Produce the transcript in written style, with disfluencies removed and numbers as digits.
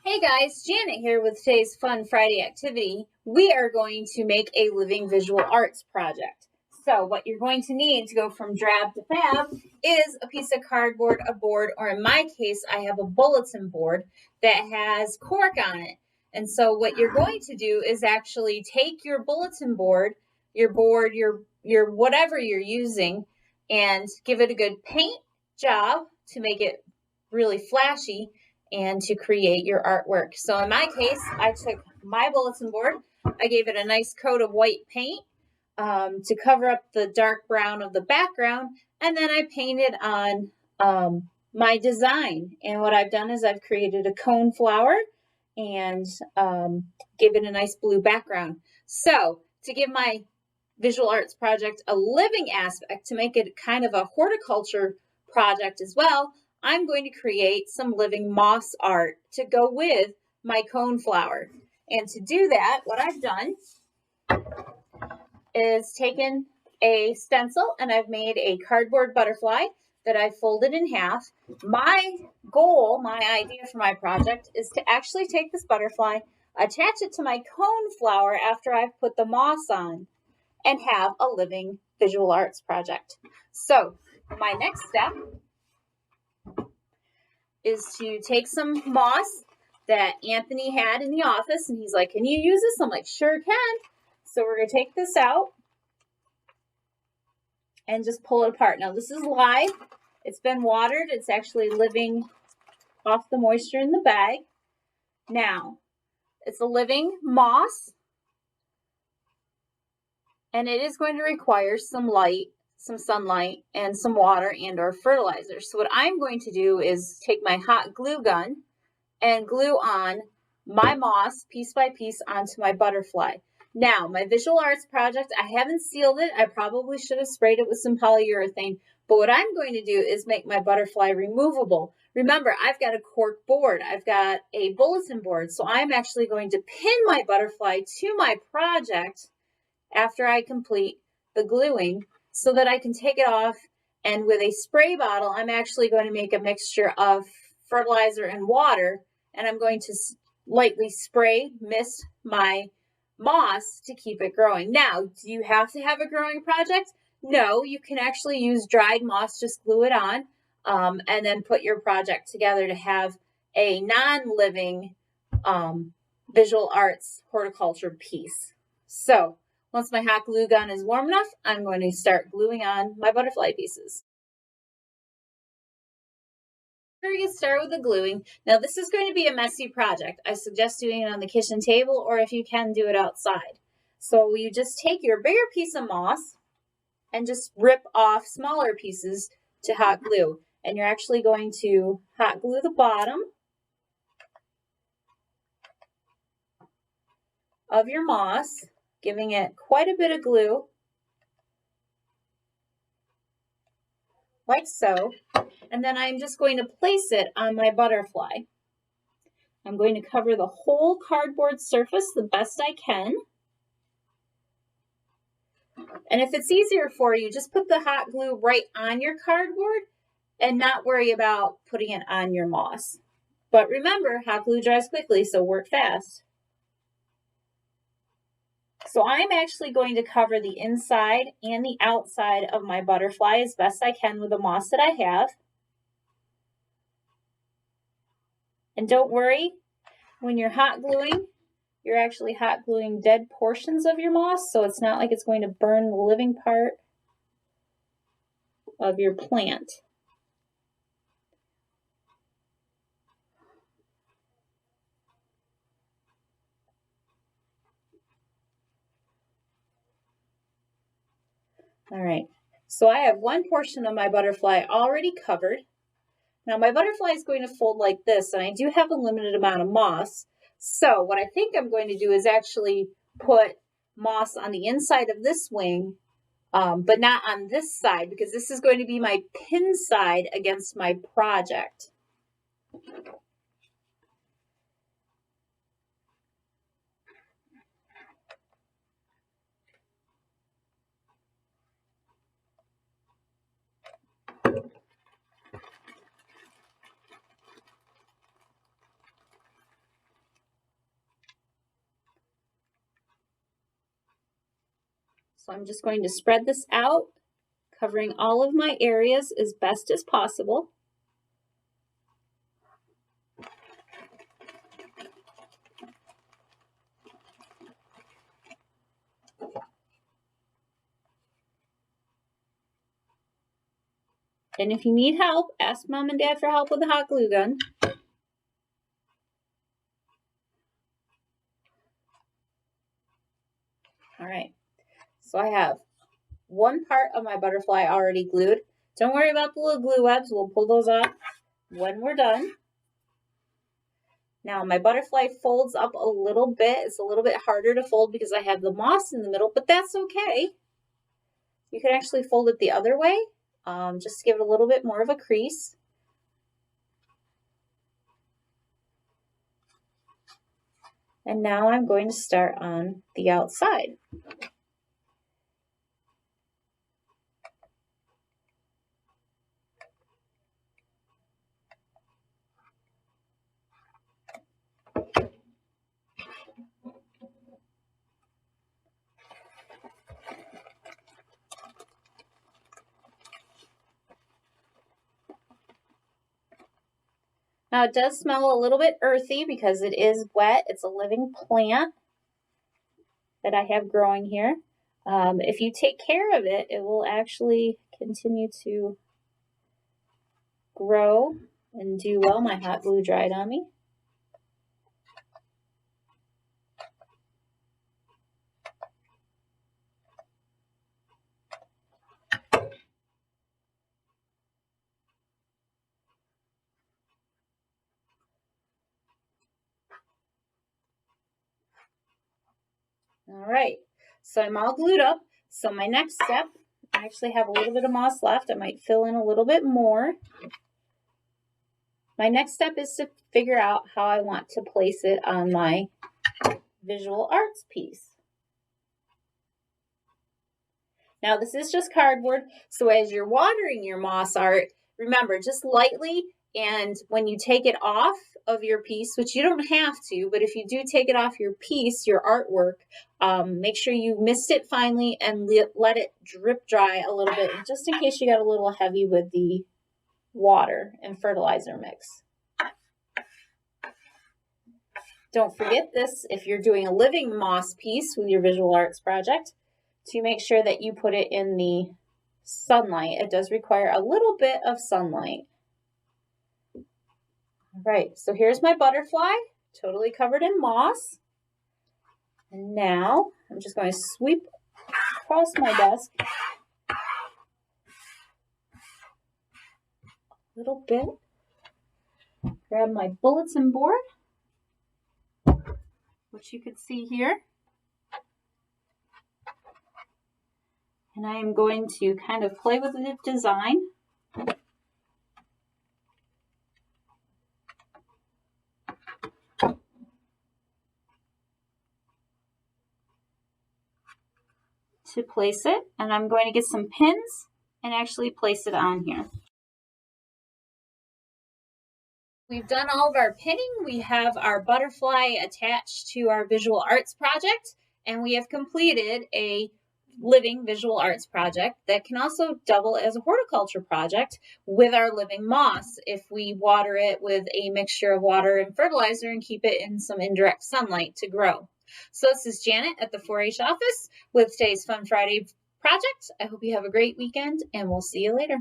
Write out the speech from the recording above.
Hey guys, Janet here with today's Fun Friday activity. We are going to make a living visual arts project. So what you're going to need to go from drab to fab is a piece of cardboard, a board, or in my case, I have a bulletin board that has cork on it. And so what you're going to do is actually take your bulletin board, your whatever you're using, and give it a good paint job to make it really flashy and to create your artwork. So in my case, I took my bulletin board, I gave it a nice coat of white paint to cover up the dark brown of the background, and then I painted on my design. And what I've done is I've created a cone flower and gave it a nice blue background. So to give my visual arts project a living aspect, to make it kind of a horticulture project as well, I'm going to create some living moss art to go with my cone flower. And to do that, what I've done is taken a stencil and I've made a cardboard butterfly that I folded in half. My goal, my idea for my project is to actually take this butterfly, attach it to my cone flower after I've put the moss on, and have a living visual arts project. So my next step is to take some moss that Anthony had in the office, and he's like, "Can you use this?" I'm like, "Sure can." So we're gonna take this out and just pull it apart. Now this is live. It's been watered. It's actually living off the moisture in the bag. Now, it's a living moss, and it is going to require some light, some sunlight, and some water and or fertilizer. So what I'm going to do is take my hot glue gun and glue on my moss piece by piece onto my butterfly. Now, my visual arts project, I haven't sealed it. I probably should have sprayed it with some polyurethane, but what I'm going to do is make my butterfly removable. Remember, I've got a cork board. I've got a bulletin board, so I'm actually going to pin my butterfly to my project after I complete the gluing so that I can take it off, and with a spray bottle, I'm actually going to make a mixture of fertilizer and water, and I'm going to lightly spray, mist my moss to keep it growing. Now, do you have to have a growing project? No, you can actually use dried moss, just glue it on, and then put your project together to have a non-living visual arts horticulture piece. So once my hot glue gun is warm enough, I'm going to start gluing on my butterfly pieces. We're going to start with the gluing. Now this is going to be a messy project. I suggest doing it on the kitchen table, or if you can, do it outside. So you just take your bigger piece of moss and just rip off smaller pieces to hot glue. And you're actually going to hot glue the bottom of your moss, giving it quite a bit of glue, like so. And then I'm just going to place it on my butterfly. I'm going to cover the whole cardboard surface the best I can. And if it's easier for you, just put the hot glue right on your cardboard and not worry about putting it on your moss. But remember, hot glue dries quickly, so work fast. So I'm actually going to cover the inside and the outside of my butterfly as best I can with the moss that I have. And don't worry, when you're hot gluing, you're actually hot gluing dead portions of your moss, so it's not like it's going to burn the living part of your plant. All right, so I have one portion of my butterfly already covered. Now my butterfly is going to fold like this, and I do have a limited amount of moss. So what I think I'm going to do is actually put moss on the inside of this wing, but not on this side, because this is going to be my pin side against my project. So I'm just going to spread this out, covering all of my areas as best as possible. And if you need help, ask Mom and Dad for help with the hot glue gun. All right, so I have one part of my butterfly already glued. Don't worry about the little glue webs. We'll pull those off when we're done. Now my butterfly folds up a little bit. It's a little bit harder to fold because I have the moss in the middle, but that's okay. You can actually fold it the other way, just to give it a little bit more of a crease. And now I'm going to start on the outside. Now it does smell a little bit earthy because it is wet. It's a living plant that I have growing here. If you take care of it, it will actually continue to grow and do well. My hot glue dried on me. All right, so I'm all glued up. So my next step, I actually have a little bit of moss left. I might fill in a little bit more. My next step is to figure out how I want to place it on my visual arts piece. Now this is just cardboard, so as you're watering your moss art, remember, just lightly, and when you take it off of your piece, which you don't have to, but if you do take it off your piece, your artwork, make sure you mist it finely and let it drip dry a little bit, just in case you got a little heavy with the water and fertilizer mix. Don't forget this, if you're doing a living moss piece with your visual arts project, to make sure that you put it in the sunlight. It does require a little bit of sunlight. All right, so here's my butterfly, totally covered in moss. And now I'm just going to sweep across my desk a little bit. Grab my bulletin board, which you can see here. And I am going to kind of play with the design. To place it, and I'm going to get some pins and actually place it on here. We've done all of our pinning. We have our butterfly attached to our visual arts project, and we have completed a living visual arts project that can also double as a horticulture project with our living moss if we water it with a mixture of water and fertilizer and keep it in some indirect sunlight to grow. So this is Janet at the 4-H office with today's Fun Friday project. I hope you have a great weekend, and we'll see you later.